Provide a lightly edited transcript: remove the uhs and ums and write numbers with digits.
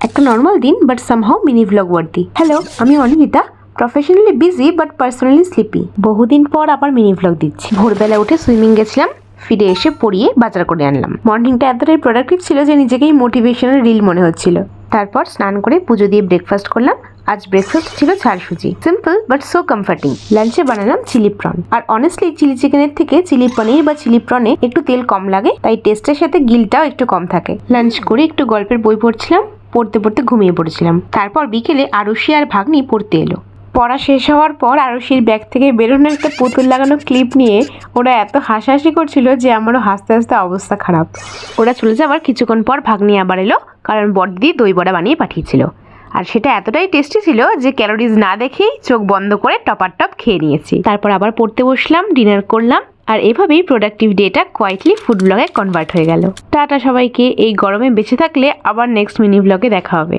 একটা নর্মাল দিন but somehow mini vlog worthy. Hello, আমি Anindita, professionally busy but personally sleepy. বহুদিন পর আবার মিনি ভ্লগ দিচ্ছি। ভোরবেলা উঠে সুইমিং গেছিলাম, ফিরে এসে পড়িয়ে বাজার করে আনলাম। মর্নিংটা এতটাই প্রোডাক্টিভ ছিল যে নিজেকেই মোটিভেশনাল রিল মনে হচ্ছিল। তারপর স্নান করে পুজো দিয়ে ব্রেকফাস্ট করলাম। আজ ব্রেকফাস্ট ছিল ঝাল সুজি, সিম্পল বাট সো কমফর্টিং। লাঞ্চে বানালাম চিলি প্রন। আর অনেস্টলি চিলি চিকেনের থেকে চিলি পনির বা চিলি প্রনে একটু তেল কম লাগে, তাই টেস্টের সাথে গিলটাও একটু কম থাকে। লাঞ্চ করে একটু গল্পের বই পড়ছিলাম, পড়তে পড়তে ঘুমিয়ে পড়েছিলাম। তারপর বিকেলে আরুষি আর ভাগ্নি পড়তে এলো। পড়া শেষ হওয়ার পর আরুষির ব্যাগ থেকে বেরোনো একটা পুতুল লাগানো ক্লিপ নিয়ে ওরা এত হাসাহাসি করছিল যে আমারও হাসতে হাসতে অবস্থা খারাপ। ওরা চলে যাওয়ার কিছুক্ষণ পর ভাগ্নি আবার এলো, কারণ বড়দিদি দই বড়া বানিয়ে পাঠিয়েছিল। আর সেটা এতটাই টেস্টি ছিল যে ক্যালোরিজ না দেখেই চোখ বন্ধ করে টপার টপ খেয়ে নিয়েছি। তারপর আবার পড়তে বসলাম, ডিনার করলাম, আর এভাবেই প্রোডাক্টিভ ডেটা কোয়াইটলি ফুড ব্লগে কনভার্ট হয়ে গেল। টাটা সবাইকে। এই গরমে বেঁচে থাকলে আবার নেক্সট মিনি ব্লগে দেখা হবে।